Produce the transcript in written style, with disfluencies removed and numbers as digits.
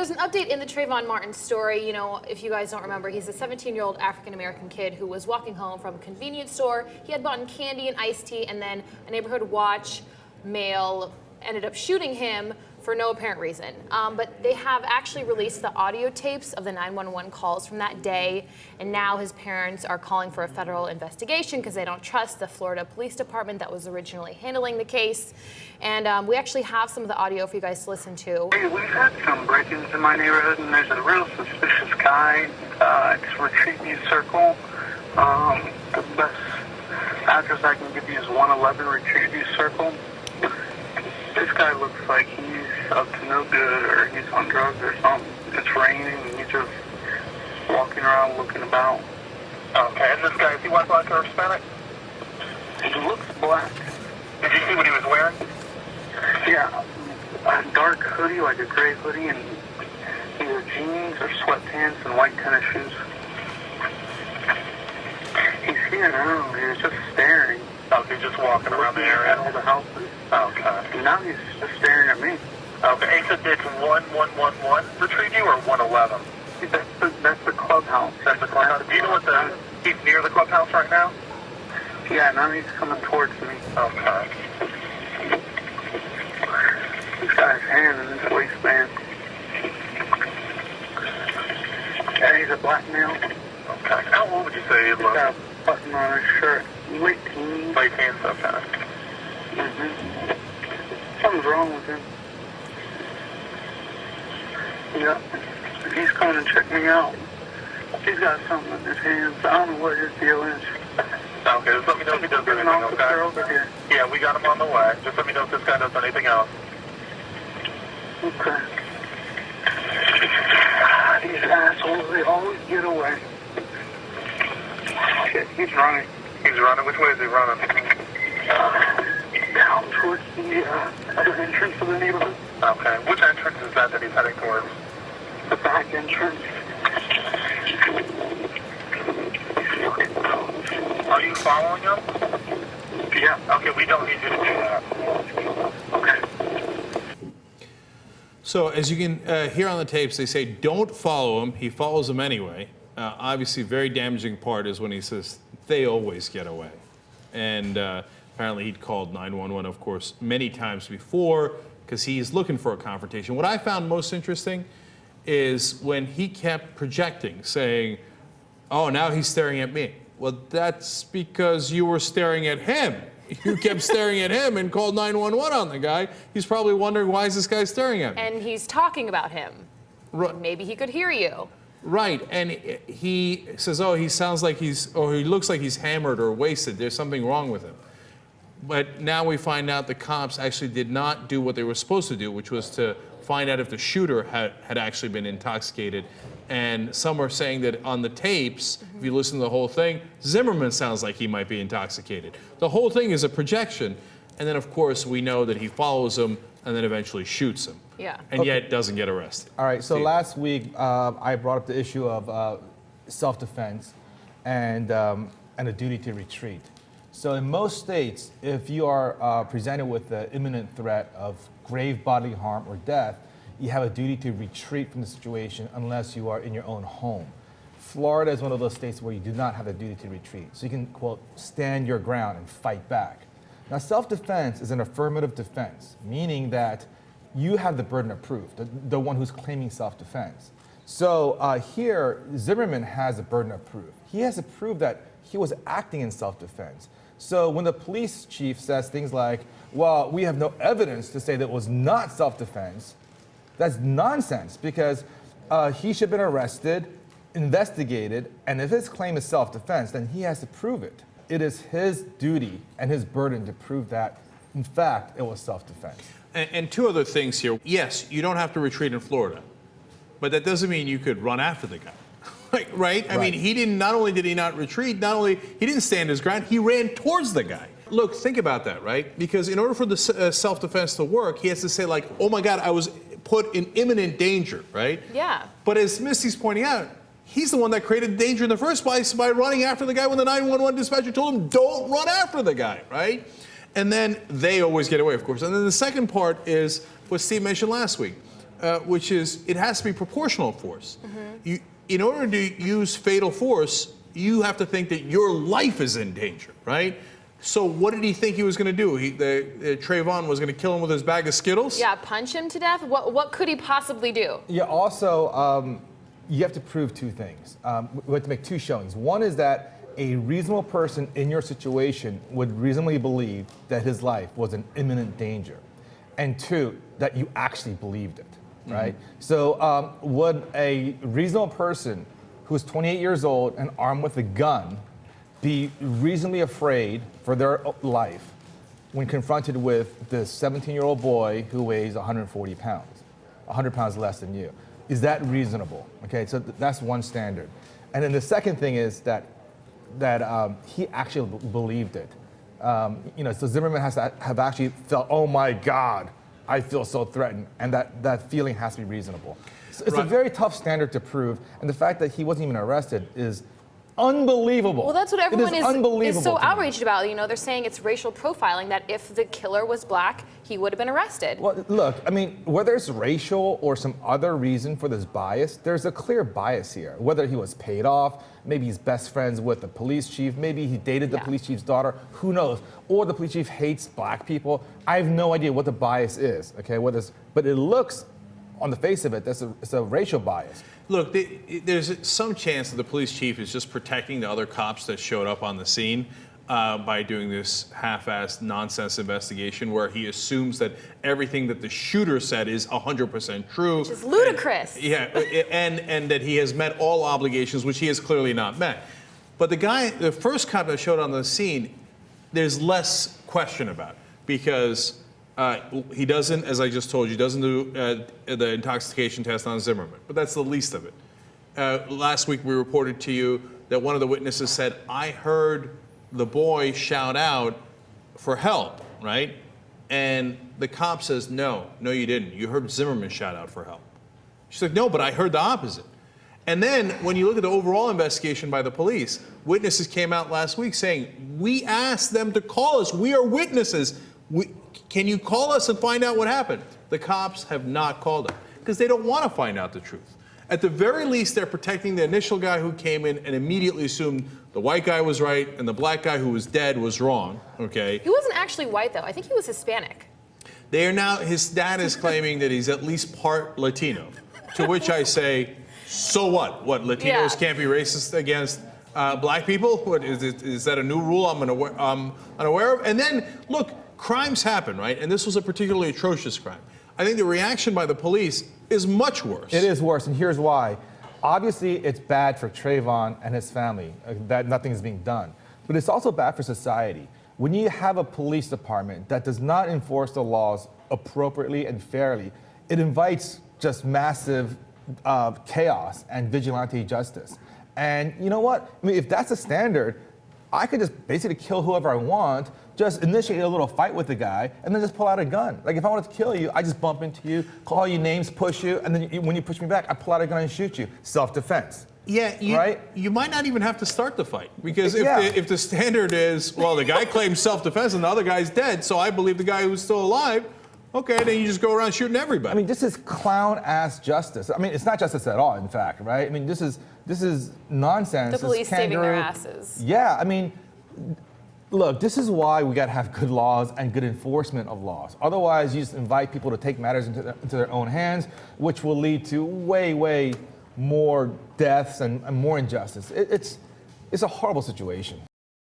there's an update in the Trayvon Martin story. You know, if you guys don't remember, he's a 17-year-old African-American kid who was walking home from a convenience store. He had bought candy and iced tea, and then a neighborhood watch male ended up shooting him for no apparent reason. But they have actually released the audio tapes of the 911 calls from that day, and now his parents are calling for a federal investigation because they don't trust the Florida Police Department that was originally handling the case. And we actually have some of the audio for you guys to listen to. Hey, we've had some break-ins in my neighborhood, and there's a real suspicious guy. It's Retrieve View Circle. The best address I can give you is 111 Retrieve View Circle. This guy looks like he's up to no good, or he's on drugs or something. It's raining, and he's just walking around looking about. Okay, and this guy, is he white, black, or Hispanic? He looks black. Did you see what he was wearing? Yeah, a dark hoodie, like a gray hoodie, and either jeans or sweatpants and white tennis shoes. He's here now. He was just staring. Oh, he's just walking around the area? At all the houses. Okay. And now he's just staring at me. Okay, and so it's 1111 Retrieve You or 111? That's the clubhouse. That's the clubhouse. Do you know what he's near the clubhouse right now? Yeah, now he's coming towards me. Okay. He's got his hand in his waistband. And he's a black male. Okay. How old would you say he He's looks? got a button on his shirt. Late teens. Late teens, okay. Something's wrong with him. Yeah. He's coming to check me out. He's got something in his hands. I don't know what his deal is. Okay, just let me know if he does anything, okay? Over here. Yeah, we got him on the way. Just let me know if this guy does anything else. Okay. These assholes, they always get away. Shit, he's running. He's running? Which way is he running? Down towards the other entrance of the neighborhood. Okay. Which entrance is that he's heading towards? The back entrance. Are you following him? Yeah. Okay, we don't need you to do that. Okay. So as you can hear on the tapes, they say don't follow him. He follows them anyway. Obviously, very damaging part is when he says they always get away. And apparently he'd called 911, of course, many times before because he's looking for a confrontation. What I found most interesting is when he kept projecting, saying, oh, now he's staring at me. Well, that's because you were staring at him. You kept staring at him and called 911 on the guy. He's probably wondering, why is this guy staring at me? And he's talking about him. Right. Maybe he could hear you. Right, and he says, oh, he sounds like or he looks like he's hammered or wasted. There's something wrong with him. But now we find out the cops actually did not do what they were supposed to do, which was to find out if the shooter had actually been intoxicated. And some are saying that on the tapes, if you listen to the whole thing, Zimmerman sounds like he might be intoxicated. The whole thing is a projection. And then, of course, we know that he follows him and then eventually shoots him. Yeah. And yet doesn't get arrested. All right, so Steve. last week I brought up the issue of self-defense and a duty to retreat. So in most states, if you are presented with the imminent threat of grave bodily harm or death, you have a duty to retreat from the situation unless you are in your own home. Florida is one of those states where you do not have a duty to retreat. So you can, quote, stand your ground and fight back. Now, self-defense is an affirmative defense, meaning that you have the burden of proof, the one who's claiming self-defense. So here, Zimmerman has a burden of proof. He has to prove that he was acting in self-defense. So when the police chief says things like, well, we have no evidence to say that it was not self-defense, that's nonsense, because he should have been arrested, investigated, and if his claim is self-defense, then he has to prove it. It is his duty and his burden to prove that, in fact, it was self-defense. And two other things here. Yes, you don't have to retreat in Florida, but that doesn't mean you could run after the guy, right? I mean, he didn't. Not only did he not retreat, he didn't stand his ground. He ran towards the guy. Look, think about that, right? Because in order for the self-defense to work, he has to say like, "Oh my God, I was put in imminent danger," right? Yeah. But as Misty's pointing out, he's the one that created the danger in the first place by running after the guy when the 911 dispatcher told him, "Don't run after the guy," right? And then they always get away, of course. And then the second part is what Steve mentioned last week. which is it has to be proportional force. In order to use fatal force, you have to think that your life is in danger, right? So what did he think he was going to do? Trayvon was going to kill him with his bag of Skittles? Yeah, punch him to death? What could he possibly do? Yeah, also, you have to prove two things. We have to make two showings. One is that a reasonable person in your situation would reasonably believe that his life was in imminent danger. And two, that you actually believed it, right? So would a reasonable person who's 28 years old and armed with a gun be reasonably afraid for their life when confronted with this 17-year-old boy who weighs 140 pounds, 100 pounds less than you? Is that reasonable? Okay, so that's one standard. And then the second thing is that he actually believed it. So Zimmerman has to have actually felt, oh my God, I feel so threatened, and that feeling has to be reasonable. So it's a very tough standard to prove, and the fact that he wasn't even arrested is unbelievable. Well, that's what everyone is so to me. outraged about. They're saying it's racial profiling, that if the killer was black, he would have been arrested. Well, look, I mean, whether it's racial or some other reason for this bias, there's a clear bias here. Whether he was paid off, maybe he's best friends with the police chief, maybe he dated the police chief's daughter, who knows? Or the police chief hates black people. I have no idea what the bias is, okay? But it looks, on the face of it, it's a racial bias. Look, there's some chance that the police chief is just protecting the other cops that showed up on the scene by doing this half-assed nonsense investigation where he assumes that everything that the shooter said is 100% true. Which is ludicrous. And that he has met all obligations, which he has clearly not met. But the first cop that showed on the scene, there's less question about, because he doesn't, as I just told you, doesn't do the intoxication test on Zimmerman, but that's the least of it. Last week we reported to you that one of the witnesses said, I heard the boy shout out for help, right? And the cop says, no, you didn't. You heard Zimmerman shout out for help. She's like, no, but I heard the opposite. And then when you look at the overall investigation by the police, witnesses came out last week saying, we asked them to call us. We are witnesses. Can you call us and find out what happened? The cops have not called them because they don't want to find out the truth. At the very least, they're protecting the initial guy who came in and immediately assumed the white guy was right and the black guy who was dead was wrong, okay? He wasn't actually white, though. I think he was Hispanic. His dad is claiming that he's at least part Latino, to which I say, so what? What, Latinos can't be racist against black people? What, is that a new rule I'm unaware of? And then, look, crimes happen, right? And this was a particularly atrocious crime. I think the reaction by the police is much worse. It is worse, and here's why. Obviously, it's bad for Trayvon and his family that nothing is being done. But it's also bad for society. When you have a police department that does not enforce the laws appropriately and fairly, it invites just massive chaos and vigilante justice. And you know what? I mean, if that's a standard, I could just basically kill whoever I want, just initiate a little fight with the guy, and then just pull out a gun. Like, if I wanted to kill you, I just bump into you, call you names, push you, and then when you push me back, I pull out a gun and shoot you. Self-defense. Yeah, right? You might not even have to start the fight, because if the standard is, well, the guy claims self-defense and the other guy's dead, so I believe the guy who's still alive, okay, then you just go around shooting everybody. I mean, this is clown-ass justice. I mean, it's not justice at all, in fact, right? I mean, this is nonsense. The police saving their asses. Yeah, I mean, look, this is why we got to have good laws and good enforcement of laws. Otherwise, you just invite people to take matters into their own hands, which will lead to way more deaths and more injustice. It's a horrible situation.